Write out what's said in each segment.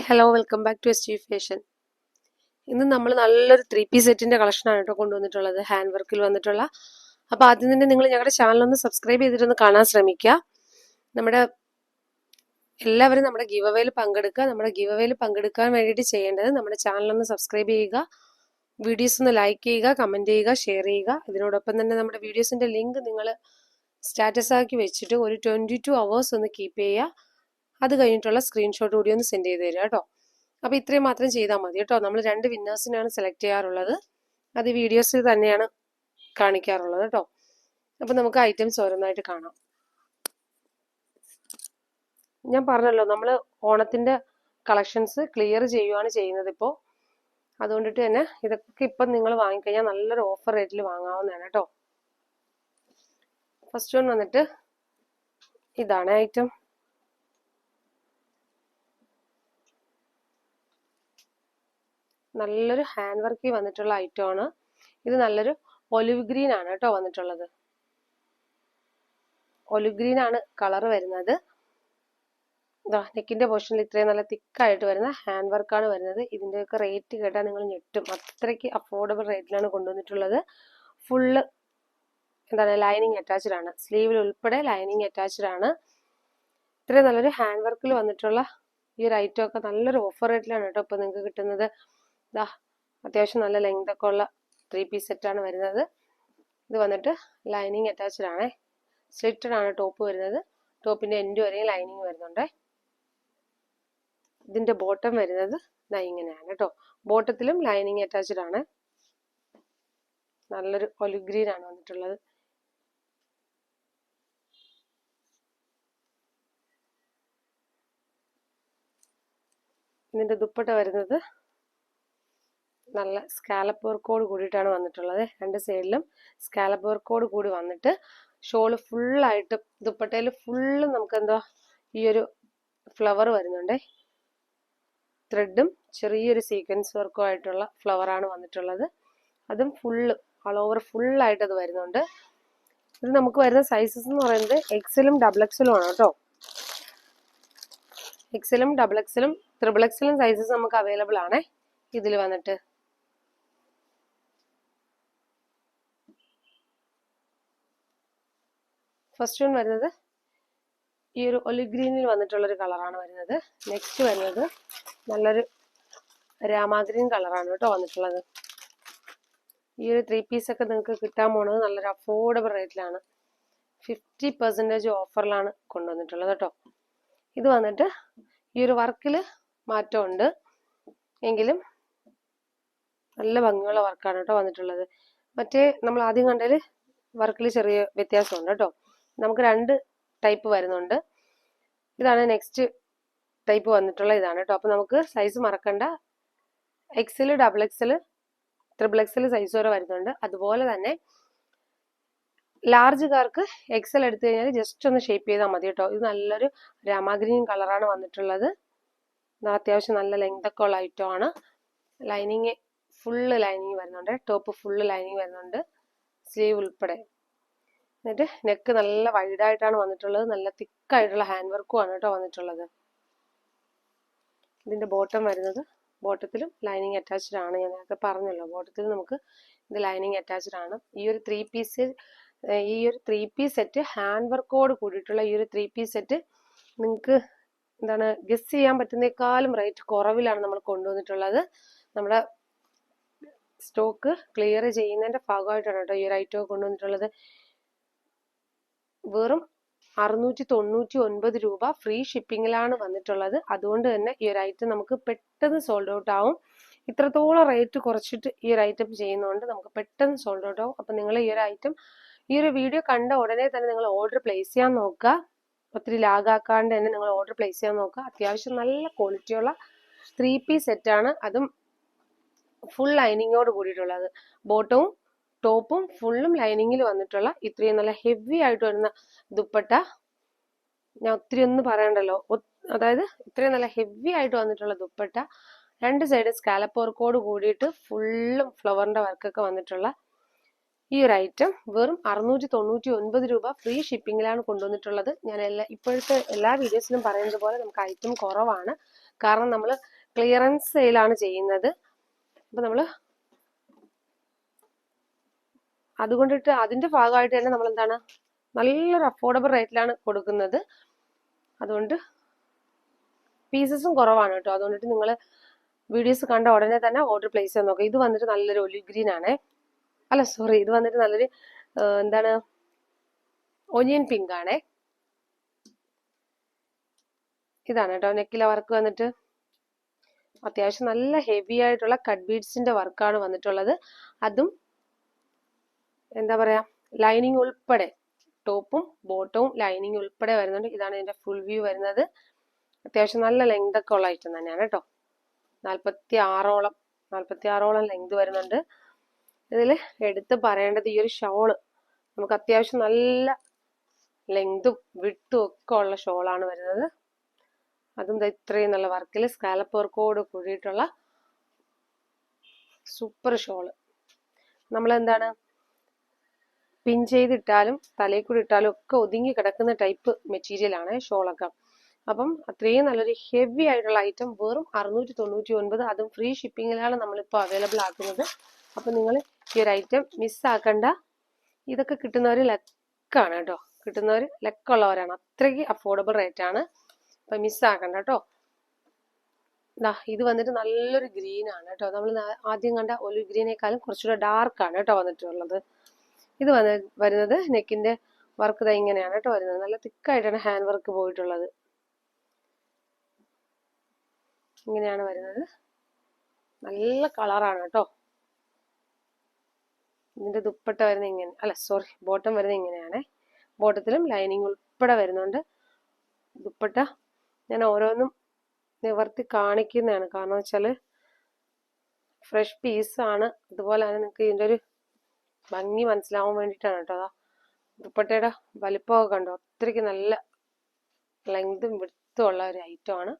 Hello, welcome back to SG fashion. ഇന്ന് നമ്മൾ നല്ലൊരു 3 പീസ് സെറ്റിന്റെ കളക്ഷനാണ് കേട്ടോ കൊണ്ടുവന്നിട്ടുള്ളത്, ഹാൻഡ് വർക്കിൽ വന്നിട്ടുള്ള. അപ്പോൾ ആദ്യം തന്നെ നിങ്ങൾ ഞങ്ങളുടെ ചാനലൊന്ന് സബ്സ്ക്രൈബ് ചെയ്തിട്ടൊന്ന് കാണാൻ ശ്രമിക്കുക. എല്ലാവരും നമ്മുടെ ഗിവ് അവേയിൽ പങ്കെടുക്കുക. നമ്മുടെ ഗിവ് അവേയിൽ പങ്കെടുക്കാൻ വേണ്ടിയിട്ട് ചെയ്യേണ്ടത് നമ്മുടെ ചാനലൊന്ന് സബ്സ്ക്രൈബ് ചെയ്യുക, വീഡിയോസ് ഒന്ന് ലൈക്ക് ചെയ്യുക, കമൻറ്റ് ചെയ്യുക, ഷെയർ ചെയ്യുക. ഇതിനോടൊപ്പം തന്നെ നമ്മുടെ വീഡിയോസിന്റെ ലിങ്ക് നിങ്ങൾ സ്റ്റാറ്റസ് ആക്കി വെച്ചിട്ട് ഒരു 22 hours ഒന്ന് കീപ്പ് ചെയ്യുക. അത് കഴിഞ്ഞിട്ടുള്ള സ്ക്രീൻഷോട്ട് കൂടി ഒന്ന് സെൻഡ് ചെയ്ത് തരിക കേട്ടോ. അപ്പോൾ ഇത്രയും മാത്രം ചെയ്താൽ മതി കേട്ടോ. നമ്മൾ 2 വിന്നേഴ്സിനാണ് സെലക്ട് ചെയ്യാറുള്ളത്. അത് വീഡിയോസിൽ തന്നെയാണ് കാണിക്കാറുള്ളത് കേട്ടോ. അപ്പോൾ നമുക്ക് ഐറ്റംസ് ഓരോന്നായിട്ട് കാണാം. ഞാൻ പറഞ്ഞല്ലോ, നമ്മൾ ഓണത്തിന്റെ കളക്ഷൻസ് ക്ലിയർ ചെയ്യുകയാണ് ചെയ്യുന്നത് ഇപ്പോൾ. അതുകൊണ്ടിട്ട് തന്നെ ഇതൊക്കെ ഇപ്പം നിങ്ങൾ വാങ്ങിക്കഴിഞ്ഞാൽ നല്ലൊരു ഓഫർ റേറ്റിൽ വാങ്ങാവുന്നതാണ് കേട്ടോ. ഫസ്റ്റ് വൺ വന്നിട്ട് ഇതാണ് ഐറ്റം. നല്ലൊരു ഹാൻഡ് വർക്കിൽ വന്നിട്ടുള്ള ഐറ്റം ആണ് ഇത്. നല്ലൊരു ഒലിവ് ഗ്രീൻ ആണ് കേട്ടോ വന്നിട്ടുള്ളത്. ഒലിവ് ഗ്രീൻ ആണ് കളർ വരുന്നത്. നെക്കിന്റെ പോർഷനിൽ ഇത്രയും നല്ല തിക്കായിട്ട് വരുന്ന ഹാൻഡ് വർക്കാണ് വരുന്നത്. ഇതിന്റെയൊക്കെ റേറ്റ് കേട്ടാൽ നിങ്ങൾ ഞെട്ടും. അത്രയ്ക്ക് അഫോർഡബിൾ റേറ്റിലാണ് കൊണ്ടുവന്നിട്ടുള്ളത്. ഫുള്ള് ലൈനിങ് അറ്റാച്ച്ഡ് ആണ്. സ്ലീവിൽ ഉൾപ്പെടെ ലൈനിങ് അറ്റാച്ച്ഡ് ആണ്. ഇത്രയും നല്ലൊരു ഹാൻഡ് വർക്കിൽ വന്നിട്ടുള്ള ഈ ഒരു ഐറ്റം ഒക്കെ നല്ലൊരു ഓഫർ റേറ്റിലാണ് കേട്ടോ ഇപ്പൊ നിങ്ങൾക്ക് കിട്ടുന്നത്. അത്യാവശ്യം നല്ല ലെങ്ത് ഒക്കെ ഉള്ള 3 പീസ് സെറ്റാണ് വരുന്നത്. ഇത് വന്നിട്ട് ലൈനിങ് അറ്റാച്ച്ഡ് ആണ്. സ്ലിറ്റഡ് ആണ് ടോപ്പ് വരുന്നത്. ടോപ്പിന്റെ എൻഡ് വരെയും ലൈനിങ് വരുന്നുണ്ട്. ഇതിന്റെ ബോട്ടം വരുന്നത് ഇങ്ങനെയാണ് കേട്ടോ. ബോട്ടത്തിലും ലൈനിങ് അറ്റാച്ച്ഡ് ആണ്. നല്ലൊരു ഒലിവ് ഗ്രീൻ ആണ് വന്നിട്ടുള്ളത്. ഇതിന്റെ ദുപ്പട്ട വരുന്നത് നല്ല സ്കാലപ്പ് വർക്കോട് കൂടിയിട്ടാണ് വന്നിട്ടുള്ളത്. 2 സൈഡിലും സ്കാലപ്പ് വർക്കോട് കൂടി വന്നിട്ട് ഷോള് ഫുള്ളായിട്ട് ദുപ്പട്ടയിൽ ഫുള്ള് നമുക്ക് ഈ ഒരു ഫ്ലവർ വരുന്നുണ്ട്. ത്രെഡും ചെറിയൊരു സീക്വൻസ് വർക്കും ആയിട്ടുള്ള ഫ്ലവർ ആണ് വന്നിട്ടുള്ളത്. അതും ഫുള്ള് ഓൾ ഓവർ ഫുള്ളായിട്ട് അത് വരുന്നുണ്ട്. ഇത് നമുക്ക് വരുന്ന സൈസസ് എന്ന് പറയുന്നത് XL-ഉം XXL-ഉം ആണ് കേട്ടോ. XL-ഉം XXL-ഉം XXL-ഉം സൈസസ് നമുക്ക് അവൈലബിൾ ആണ് ഇതിൽ വന്നിട്ട്. ഫസ്റ്റ് വൺ വരുന്നത് ഈ ഒരു ഒലിവ് ഗ്രീനിൽ വന്നിട്ടുള്ളൊരു കളറാണ് വരുന്നത്. നെക്സ്റ്റ് വരുന്നത് നല്ലൊരു രാമാഗ്രീൻ കളറാണ് കേട്ടോ വന്നിട്ടുള്ളത്. ഈ ഒരു 3 പീസ് ഒക്കെ നിങ്ങൾക്ക് കിട്ടാൻ പോണത് നല്ലൊരു അഫോർഡബിൾ റേറ്റിലാണ്. 50% ഓഫറിലാണ് കൊണ്ടുവന്നിട്ടുള്ളത് കേട്ടോ. ഇത് വന്നിട്ട് ഈ ഒരു വർക്കിൽ മാറ്റമുണ്ട് എങ്കിലും നല്ല ഭംഗിയുള്ള വർക്കാണ് കേട്ടോ വന്നിട്ടുള്ളത്. മറ്റേ നമ്മൾ ആദ്യം കണ്ടതിൽ വർക്കിൽ ചെറിയ വ്യത്യാസമുണ്ട് കേട്ടോ. നമുക്ക് 2 ടൈപ്പ് വരുന്നുണ്ട്. ഇതാണ് നെക്സ്റ്റ് ടൈപ്പ് വന്നിട്ടുള്ള ഇതാണ് കേട്ടോ. അപ്പൊ നമുക്ക് സൈസ് മറക്കണ്ട. XL, XXL, XXL സൈസ് വരെ വരുന്നുണ്ട്. അതുപോലെ തന്നെ ലാർജുകാർക്ക് XL എടുത്തു കഴിഞ്ഞാൽ ജസ്റ്റ് ഒന്ന് ഷേപ്പ് ചെയ്താൽ മതി കേട്ടോ. ഇത് നല്ലൊരു രാമാഗ്രീൻ കളറാണ് വന്നിട്ടുള്ളത്. അത്യാവശ്യം നല്ല ലെങ്ത് ഒക്കെ ഉള്ള ഐറ്റം ആണ്. ലൈനിങ് ഫുള്ള് ലൈനിങ് വരുന്നുണ്ട്. ടോപ്പ് ഫുള്ള് ലൈനിങ് വരുന്നുണ്ട്, സ്ലീവ് ഉൾപ്പെടെ. എന്നിട്ട് നെക്ക് നല്ല വൈഡായിട്ടാണ് വന്നിട്ടുള്ളത്. നല്ല തിക്കായിട്ടുള്ള ഹാൻഡ് വർക്കും ആണ് കേട്ടോ വന്നിട്ടുള്ളത്. ഇതിന്റെ ബോട്ടം വരുന്നത്, ബോട്ടത്തിലും ലൈനിങ് അറ്റാച്ച്ഡ് ആണ്. ഞാൻ നേരത്തെ പറഞ്ഞല്ലോ, ബോട്ടത്തിൽ നമുക്ക് ഇത് ലൈനിങ് അറ്റാച്ച്ഡ് ആണ്. ഈ ഒരു 3 പീസ് സെറ്റ് ഹാൻഡ് വർക്കോട് കൂടിയിട്ടുള്ള ഈ ഒരു 3 പീസ് സെറ്റ് നിങ്ങൾക്ക് ഗസ് ചെയ്യാൻ പറ്റുന്നേക്കാളും റേറ്റ് കുറവിലാണ് നമ്മൾ കൊണ്ടുവന്നിട്ടുള്ളത്. നമ്മുടെ സ്റ്റോക്ക് ക്ലിയർ ചെയ്യുന്നതിന്റെ ഭാഗമായിട്ടാണ് കേട്ടോ ഈ ഒരു ഐറ്റം കൊണ്ടുവന്നിട്ടുള്ളത്. വെറും 699 രൂപ ഫ്രീ ഷിപ്പിങ്ങിലാണ് വന്നിട്ടുള്ളത്. അതുകൊണ്ട് തന്നെ ഈ ഒരു ഐറ്റം നമുക്ക് പെട്ടെന്ന് സോൾഡ് ഔട്ട് ആവും. ഇത്രത്തോളം റേറ്റ് കുറച്ചിട്ട് ഈ ഒരു ഐറ്റം ചെയ്യുന്നതുകൊണ്ട് നമുക്ക് പെട്ടെന്ന് സോൾഡ് ഔട്ട് ആവും. അപ്പൊ നിങ്ങൾ ഈ ഒരു ഐറ്റം, ഈ ഒരു വീഡിയോ കണ്ട ഉടനെ തന്നെ നിങ്ങൾ ഓർഡർ പ്ലേസ് ചെയ്യാൻ നോക്കുക. ഒത്തിരി ലാഗാക്കാണ്ട് തന്നെ നിങ്ങൾ ഓർഡർ പ്ലേസ് ചെയ്യാൻ നോക്കുക. അത്യാവശ്യം നല്ല ക്വാളിറ്റിയുള്ള 3 പീസ് സെറ്റാണ്. അതും ഫുൾ ലൈനിങ്ങോട് കൂടിയിട്ടുള്ളത്. ബോട്ടവും ടോപ്പും ഫുള്ളും ലൈനിങ്ങിൽ വന്നിട്ടുള്ള ഇത്രയും നല്ല ഹെവി ആയിട്ട് വരുന്ന ദുപ്പട്ട. ഞാൻ ഒത്തിരി ഒന്നും പറയണ്ടല്ലോ. അതായത് ഇത്രയും നല്ല ഹെവി ആയിട്ട് വന്നിട്ടുള്ള ദുപ്പട്ട, 2 സൈഡ് സ്കാലപ്പ് വർക്കോട് കൂടിയിട്ട് ഫുള്ളും ഫ്ലവറിന്റെ വർക്കൊക്കെ വന്നിട്ടുള്ള ഈ ഒരു ഐറ്റം വെറും 699 രൂപ ഫ്രീ ഷിപ്പിങ്ങിലാണ് കൊണ്ടുവന്നിട്ടുള്ളത്. ഞാൻ ഇപ്പോഴത്തെ എല്ലാ വീഡിയോസിലും പറയുന്നത് പോലെ നമുക്ക് ഐറ്റം കുറവാണ്. കാരണം നമ്മൾ ക്ലിയറൻസ് സെയിലാണ് ചെയ്യുന്നത്. അപ്പം നമ്മൾ അതുകൊണ്ടിട്ട് അതിന്റെ ഭാഗമായിട്ട് തന്നെ നമ്മൾ എന്താണ് നല്ലൊരു അഫോർഡബിൾ റേറ്റിലാണ് കൊടുക്കുന്നത്. അതുകൊണ്ട് പീസസും കുറവാണ് കേട്ടോ. അതുകൊണ്ടിട്ട് നിങ്ങൾ വീഡിയോസ് കണ്ട ഉടനെ തന്നെ ഓർഡർ പ്ലേസ് ചെയ്യാൻ നോക്കുക. ഇത് വന്നിട്ട് നല്ലൊരു ഒലിവ് ഗ്രീൻ ആണേ, അല്ല സോറി, ഇത് വന്നിട്ട് നല്ലൊരു എന്താണ് ഒനിയൻ പിങ്ക് ആണേ. ഇതാണ് കേട്ടോ നെക്കിലെ വർക്ക് വന്നിട്ട് അത്യാവശ്യം നല്ല ഹെവി ആയിട്ടുള്ള കട്ട് ബീഡ്സിന്റെ വർക്കാണ് വന്നിട്ടുള്ളത്. അതും എന്താ പറയാ ലൈനിങ് ഉൾപ്പെടെ, ടോപ്പും ബോട്ടവും ലൈനിങ് ഉൾപ്പെടെ വരുന്നുണ്ട്. ഇതാണ് ഇതിന്റെ ഫുൾ വ്യൂ വരുന്നത്. അത്യാവശ്യം നല്ല ലെങ്ത് ഒക്കെ ഉള്ള ഐറ്റം തന്നെയാണ് കേട്ടോ. 46ഓളം ലെങ്ത് വരുന്നുണ്ട്. ഇതിൽ എടുത്ത് പറയേണ്ടത് ഈ ഒരു ഷോള് നമുക്ക് അത്യാവശ്യം നല്ല ലെങ്തും വിട്ടും ഒക്കെ ഉള്ള ഷോളാണ് വരുന്നത്. അതും ഇത്രയും നല്ല വർക്കിൽ സ്കാലപ്പ് വർക്കോട് കൂടിയിട്ടുള്ള സൂപ്പർ ഷോള്. നമ്മൾ എന്താണ് പിൻ ചെയ്തിട്ടാലും തലയിൽ കൂടി ഇട്ടാലും ഒക്കെ ഒതുങ്ങി കിടക്കുന്ന ടൈപ്പ് മെറ്റീരിയൽ ആണ് ഷോളൊക്കെ. അപ്പം അത്രയും നല്ലൊരു ഹെവി ആയിട്ടുള്ള ഐറ്റം വെറും 699, അതും ഫ്രീ ഷിപ്പിങ്ങിലാണ് നമ്മളിപ്പോൾ അവൈലബിൾ ആക്കുന്നത്. അപ്പം നിങ്ങൾ ഈ ഒരു ഐറ്റം മിസ്സാക്കണ്ട. ഇതൊക്കെ കിട്ടുന്നവർ ലക്കാണ് കേട്ടോ, കിട്ടുന്നവർ ലക്കുള്ളവരാണ്. അത്രയ്ക്ക് അഫോർഡബിൾ റേറ്റ് ആണ്. അപ്പം മിസ്സാക്കണ്ട കേട്ടോ. ഇത് വന്നിട്ട് നല്ലൊരു ഗ്രീൻ ആണ് കേട്ടോ. നമ്മൾ ആദ്യം കണ്ട ഒലിവ് ഗ്രീനേക്കാളും കുറച്ചുകൂടെ ഡാർക്ക് ആണ് കേട്ടോ വന്നിട്ടുള്ളത്. ഇത് വരുന്നത് നെക്കിന്റെ വർക്ക് ഇങ്ങനെയാണ് കേട്ടോ വരുന്നത്. നല്ല തിക്കായിട്ടാണ് ഹാൻഡ് വർക്ക് പോയിട്ടുള്ളത്. ഇങ്ങനെയാണ് വരുന്നത്. നല്ല കളറാണ് കേട്ടോ. ഇതിന്റെ ദുപ്പട്ട വരുന്നത് ഇങ്ങനെ, അല്ല സോറി, ബോട്ടം വരുന്നത് ഇങ്ങനെയാണേ. ബോട്ടത്തിലും ലൈനിങ് ഉൾപ്പെടെ വരുന്നുണ്ട്. ദുപ്പട്ട ഞാൻ ഓരോന്നും നിവർത്തി കാണിക്കുന്നതാണ്, കാരണം വെച്ചാല് ഫ്രഷ് പീസാണ്. അതുപോലെ തന്നെ നിങ്ങൾക്ക് ഇതിന്റെ ഒരു ഭംഗി മനസ്സിലാവാൻ വേണ്ടിയിട്ടാണ് കേട്ടോ. ദുപ്പട്ടയുടെ വലിപ്പമൊക്കെ കണ്ടോ, അത്രയ്ക്ക് നല്ല ലെങ്തും വിഡ്ത്തും ഉള്ള ഒരു ഐറ്റം ആണ്.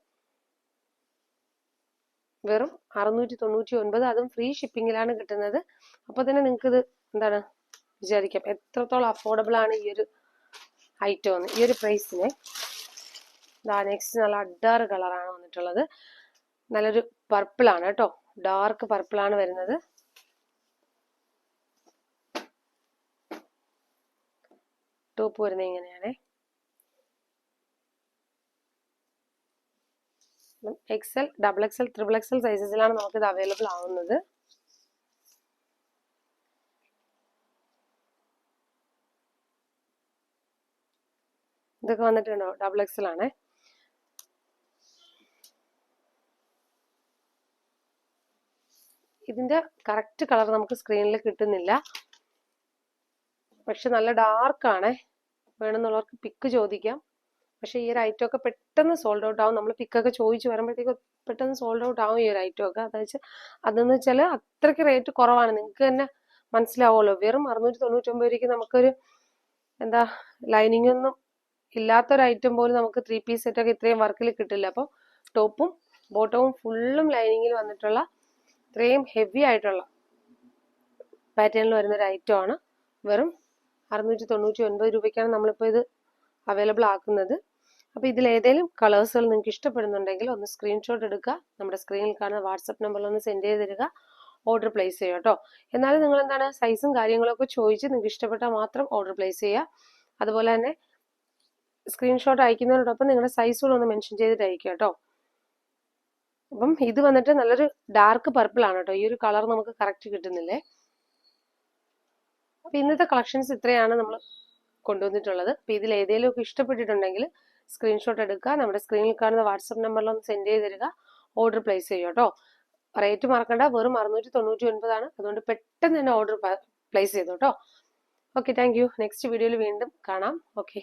വെറും 699, അതും ഫ്രീ ഷിപ്പിങ്ങിലാണ് കിട്ടുന്നത്. അപ്പൊ തന്നെ നിങ്ങൾക്ക് ഇത് എന്താണ് വിചാരിക്കാം എത്രത്തോളം അഫോർഡബിൾ ആണ് ഈ ഒരു ഐറ്റം എന്ന്, ഈ ഒരു പ്രൈസിന്. നെക്സ്റ്റ് നല്ല അഡാറ് കളറാണ് വന്നിട്ടുള്ളത്. നല്ലൊരു പർപ്പിൾ ആണ് കേട്ടോ, ഡാർക്ക് പർപ്പിൾ ആണ് വരുന്നത്. ടോപ്പ് വരുന്നത് ഇങ്ങനെയാണേ. XL, XXL, XXL സൈസസിലാണ് നമുക്കിത് അവൈലബിൾ ആവുന്നത്. ഇതൊക്കെ വന്നിട്ടുണ്ടോ XXL ആണേ. ഇതിന്റെ കറക്റ്റ് കളർ നമുക്ക് സ്ക്രീനിൽ കിട്ടുന്നില്ല, പക്ഷെ നല്ല ഡാർക്ക് ആണേ. വേണമെന്നുള്ളവർക്ക് പിക്ക് ചോദിക്കാം. പക്ഷെ ഈ ഒരു ഐറ്റം ഒക്കെ പെട്ടെന്ന് സോൾഡ് ഔട്ട് ആവും. നമ്മൾ പിക്കൊക്കെ ചോദിച്ചു വരുമ്പോഴത്തേക്ക് പെട്ടെന്ന് സോൾഡ് ഔട്ട് ആവും ഈ ഒരു ഐറ്റം ഒക്കെ. അതെന്ന് വെച്ചാൽ അത്രയ്ക്ക് റേറ്റ് കുറവാണ്. നിങ്ങൾക്ക് തന്നെ മനസ്സിലാവുമല്ലോ. വെറും 699 രൂപയ്ക്ക് നമുക്കൊരു എന്താ ലൈനിങ് ഒന്നും ഇല്ലാത്തൊരു ഐറ്റം പോലും നമുക്ക് 3 പീസ് സെറ്റ് ഒക്കെ ഇത്രയും വർക്കിൽ കിട്ടില്ല. അപ്പോൾ ടോപ്പും ബോട്ടവും ഫുള്ളും ലൈനിങ്ങിൽ വന്നിട്ടുള്ള ഇത്രയും ഹെവി ആയിട്ടുള്ള പാറ്റേണിൽ വരുന്ന ഒരു ഐറ്റം ആണ്. വെറും 699 രൂപയ്ക്കാണ് നമ്മളിപ്പോൾ ഇത് അവൈലബിൾ ആക്കുന്നത്. അപ്പോൾ ഇതിൽ ഏതെങ്കിലും കളേഴ്സുകൾ നിങ്ങൾക്ക് ഇഷ്ടപ്പെടുന്നുണ്ടെങ്കിൽ ഒന്ന് സ്ക്രീൻഷോട്ട് എടുക്കുക, നമ്മുടെ സ്ക്രീനിൽ കാണുന്ന വാട്സപ്പ് നമ്പറിൽ ഒന്ന് സെൻഡ് ചെയ്ത് തരിക, ഓർഡർ പ്ലേസ് ചെയ്യുക കേട്ടോ. എന്നാലും നിങ്ങൾ എന്താണ് സൈസും കാര്യങ്ങളൊക്കെ ചോദിച്ച് നിങ്ങൾക്ക് ഇഷ്ടപ്പെട്ടാൽ മാത്രം ഓർഡർ പ്ലേസ് ചെയ്യുക. അതുപോലെ തന്നെ സ്ക്രീൻഷോട്ട് അയക്കുന്നതിനോടൊപ്പം നിങ്ങളുടെ സൈസുകൾ ഒന്ന് മെൻഷൻ ചെയ്തിട്ട് അയക്കുക കേട്ടോ. അപ്പം ഇത് വന്നിട്ട് നല്ലൊരു ഡാർക്ക് പർപ്പിൾ ആണ് കേട്ടോ. ഈ ഒരു കളർ നമുക്ക് കറക്റ്റ് കിട്ടുന്നില്ലേ. അപ്പൊ ഇന്നത്തെ കളക്ഷൻസ് ഇത്രയാണ് നമ്മൾ കൊണ്ടുവന്നിട്ടുള്ളത്. അപ്പൊ ഇതിൽ ഏതെങ്കിലും ഒക്കെ ഇഷ്ടപ്പെട്ടിട്ടുണ്ടെങ്കിൽ സ്ക്രീൻഷോട്ട് എടുക്കുക, നമ്മുടെ സ്ക്രീനിൽ കാണുന്ന വാട്സപ്പ് നമ്പറിൽ ഒന്ന് സെൻഡ് ചെയ്ത് തരിക, ഓർഡർ പ്ലേസ് ചെയ്യുക കേട്ടോ. റേറ്റ് മറക്കണ്ട, വെറും 699 ആണ്. അതുകൊണ്ട് പെട്ടെന്ന് തന്നെ ഓർഡർ പ്ലേസ് ചെയ്തു കേട്ടോ. Okay, thank you. നെക്സ്റ്റ് വീഡിയോയിൽ വീണ്ടും കാണാം. ഓക്കെ.